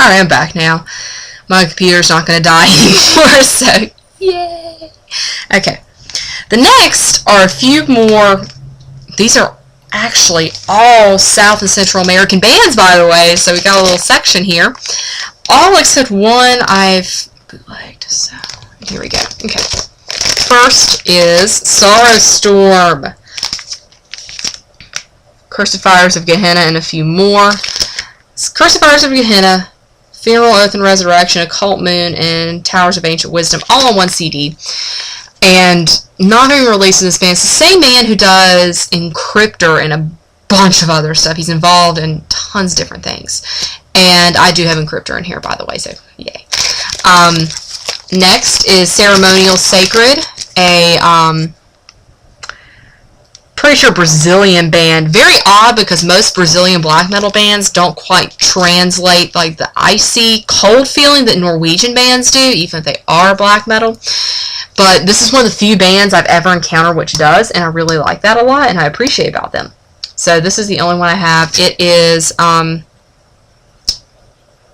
Alright, I'm back now. My computer's not going to die anymore, so yay! Okay. The next are a few more. These are actually all South and Central American bands, by the way, so we got a little section here. All except one I've bootlegged, so here we go. Okay. First is Sorrow Storm, Cursed Fires of Gehenna, and a few more. Cursed Fires of Gehenna, Funeral, Oath, and Resurrection, Occult Moon, and Towers of Ancient Wisdom, all on one CD. And not having released in this band, it's the same man who does Encryptor and a bunch of other stuff. He's involved in tons of different things. And I do have Encryptor in here, by the way, so yay. Next is Ceremonial Sacred, a pretty sure Brazilian band. Very odd because most Brazilian black metal bands don't quite translate like the icy, cold feeling that Norwegian bands do, even if they are black metal. But this is one of the few bands I've ever encountered which does, and I really like that a lot, and I appreciate about them. So this is the only one I have. It is the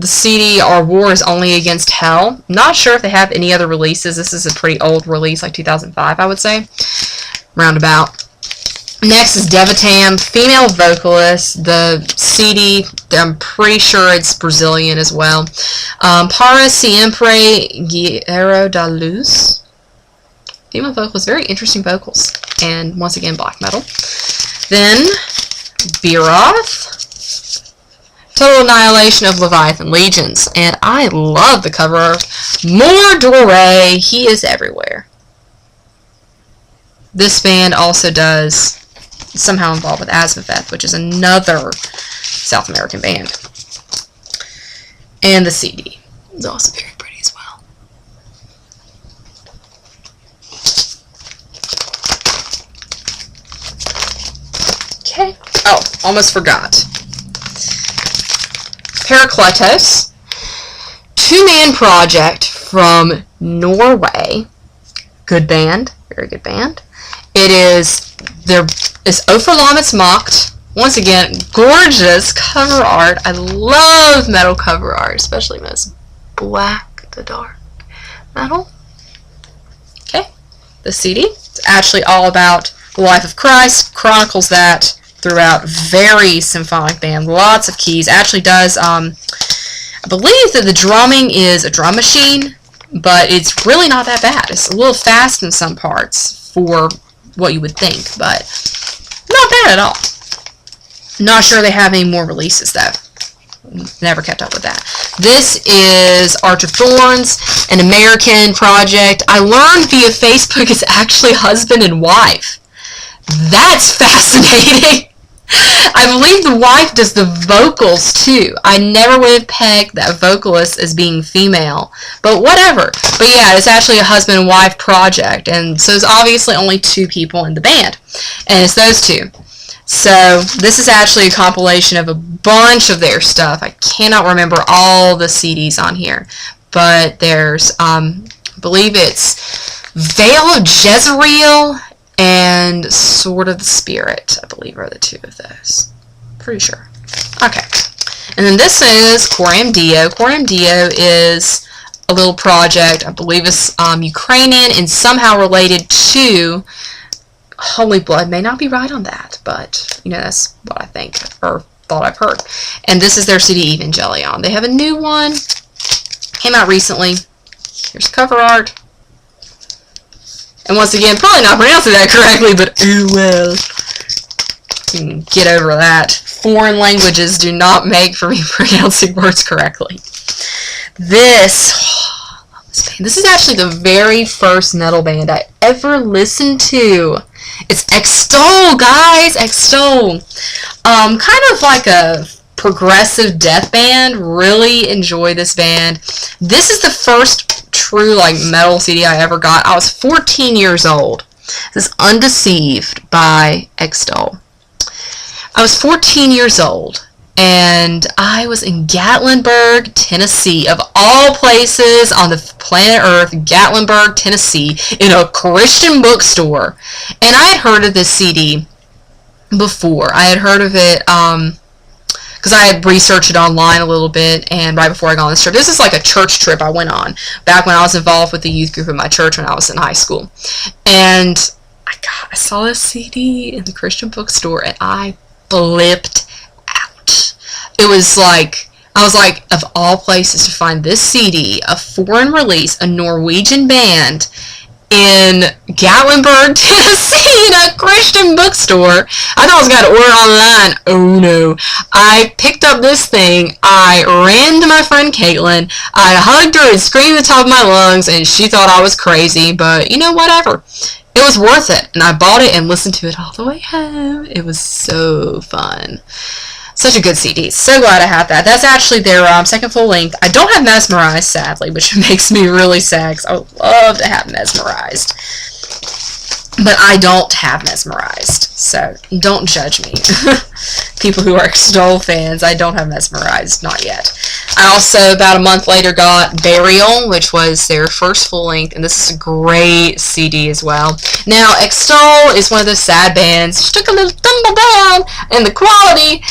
CD, Our War is Only Against Hell. Not sure if they have any other releases. This is a pretty old release, like 2005, I would say. Roundabout. Next is Devatam, female vocalist. The CD, I'm pretty sure it's Brazilian as well. Para Siempre Guerreiro da Luz. Female vocalist, very interesting vocals. And once again, black metal. Then, Birath. Total Annihilation of Leviathan Legions. And I love the cover art. Mordore, he is everywhere. This band also does, somehow involved with Azmaveth, which is another South American band. And the CD is also very pretty as well. Okay. Oh, almost forgot. Parakletos, two-man project from Norway. Good band, very good band. It is Offerlammets Mocked. Once again, gorgeous cover art. I love metal cover art, especially when it's black to dark metal. Okay, the CD. It's actually all about the life of Christ. Chronicles that throughout. Very symphonic band. Lots of keys. Actually does, I believe that the drumming is a drum machine, but it's really not that bad. It's a little fast in some parts for what you would think, but not bad at all. Not sure they have any more releases though. Never kept up with that. This is Arch of Thorns, an American project. I learned via Facebook it's actually husband and wife. That's fascinating. I believe the wife does the vocals too. I never would have pegged that vocalist as being female, but whatever. But yeah, it's actually a husband and wife project, and so there's obviously only two people in the band, and it's those two. So this is actually a compilation of a bunch of their stuff. I cannot remember all the CDs on here, but there's, I believe it's Veil of Jezreel and Sword of the Spirit, I believe, are the two of those. Pretty sure. Okay. And then this is Coram Deo. Coram Deo is a little project, I believe it's Ukrainian and somehow related to Holy Blood. May not be right on that, but, you know, that's what I think, or thought I've heard. And this is their CD, Evangelion. They have a new one. Came out recently. Here's cover art. And once again, probably not pronouncing that correctly, but ooh well. You can get over that. Foreign languages do not make for me pronouncing words correctly. This is actually the very first metal band I ever listened to. It's Extol, guys! Extol. Kind of like a progressive death band. Really enjoy this band. This is the first true like metal CD I ever got. I was 14 years old. This is Undeceived by Extol. I was 14 years old, and I was in Gatlinburg, Tennessee, of all places on the planet Earth. Gatlinburg, Tennessee, in a Christian bookstore, and I had heard of this CD before. I had heard of it because I had researched it online a little bit, and right before I got on this trip, this is like a church trip I went on back when I was involved with the youth group of my church when I was in high school. And I saw this CD in the Christian bookstore, and I flipped out. It was like, I was like, of all places to find this CD, a foreign release, a Norwegian band in Gatlinburg, Tennessee, in a Christian bookstore. I thought I was going to order online. Oh no. I picked up this thing. I ran to my friend Caitlin. I hugged her and screamed at the top of my lungs, and she thought I was crazy, but you know, whatever. It was worth it, and I bought it and listened to it all the way home. It was so fun. Such a good CD. So glad I had that. That's actually their second full length. I don't have Mesmerized, sadly, which makes me really sad because I would love to have Mesmerized. But I don't have Mesmerized, so don't judge me. People who are Extol fans, I don't have Mesmerized, not yet. I also, about a month later, got Burial, which was their first full length, and this is a great CD as well. Now, Extol is one of those sad bands. Just took a little tumble down in the quality.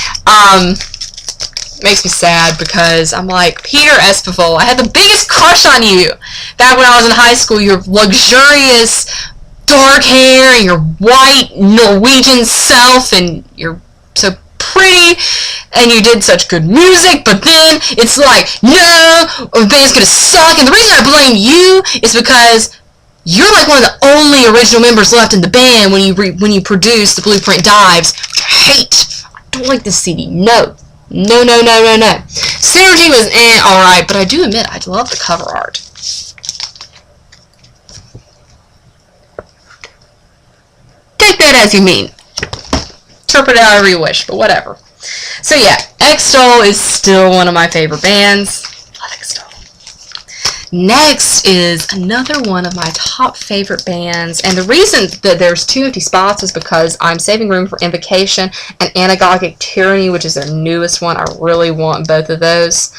Makes me sad because I'm like, Peter Espivol, I had the biggest crush on you back when I was in high school. Your luxurious dark hair and your white Norwegian self, and you're so pretty, and you did such good music, but then it's like, no, the band's gonna suck. And the reason I blame you is because you're like one of the only original members left in the band when you produce the Blueprint Dives, which I hate. I don't like this CD. No. No, no, no, no, no. Synergy was alright, but I do admit I love the cover art. Take that as you mean. Interpret it however you wish, but whatever. So yeah, Extol is still one of my favorite bands. Love Extol. Next is another one of my top favorite bands, and the reason that there's 2 empty spots is because I'm saving room for Invocation and Anagogic Tyranny, which is their newest one. I really want both of those.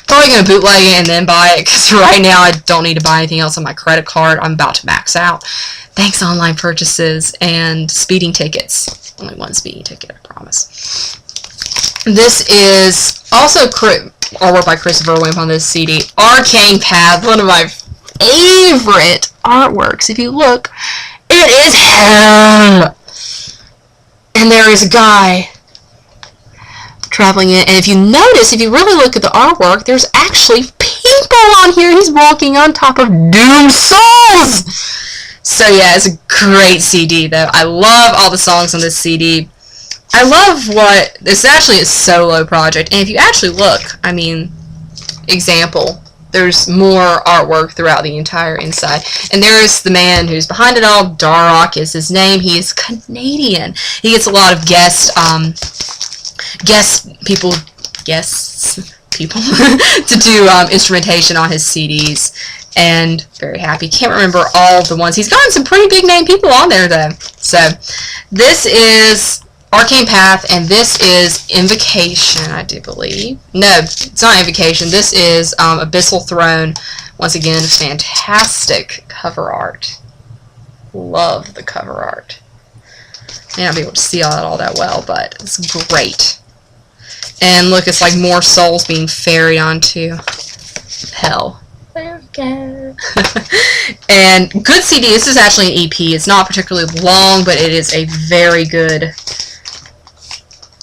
Probably going to bootleg it and then buy it, because right now I don't need to buy anything else on my credit card. I'm about to max out. Thanks online purchases and speeding tickets. Only one speeding ticket, I promise. This is also artwork by Christopher Wimp on this CD. Arcane Path, one of my favorite artworks. If you look, it is hell. And there is a guy traveling in. And if you notice, if you really look at the artwork, there's actually people on here. He's walking on top of doomed souls. So yeah, it's a great CD though. I love all the songs on this CD. I love what, this is actually a solo project, and if you actually look, I mean, example, there's more artwork throughout the entire inside, and there's the man who's behind it all. Darroch is his name. He is Canadian. He gets a lot of guest people to do instrumentation on his CDs, and very happy. Can't remember all of the ones. He's gotten some pretty big name people on there though. So this is Arcane Path, and this is Invocation, I do believe. No, it's not Invocation. This is Abyssal Throne. Once again, fantastic cover art. Love the cover art. May not be able to see all that well, but it's great. And look, it's like more souls being ferried onto hell. There we go. And good CD. This is actually an EP. It's not particularly long, but it is a very good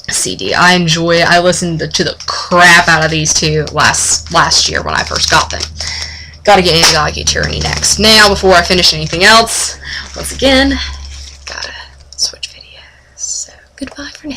CD. I enjoy it. I listened to the crap out of these two last year when I first got them. Gotta get Anagogic Tyranny next. Now, before I finish anything else, once again, gotta switch videos. So, goodbye for now.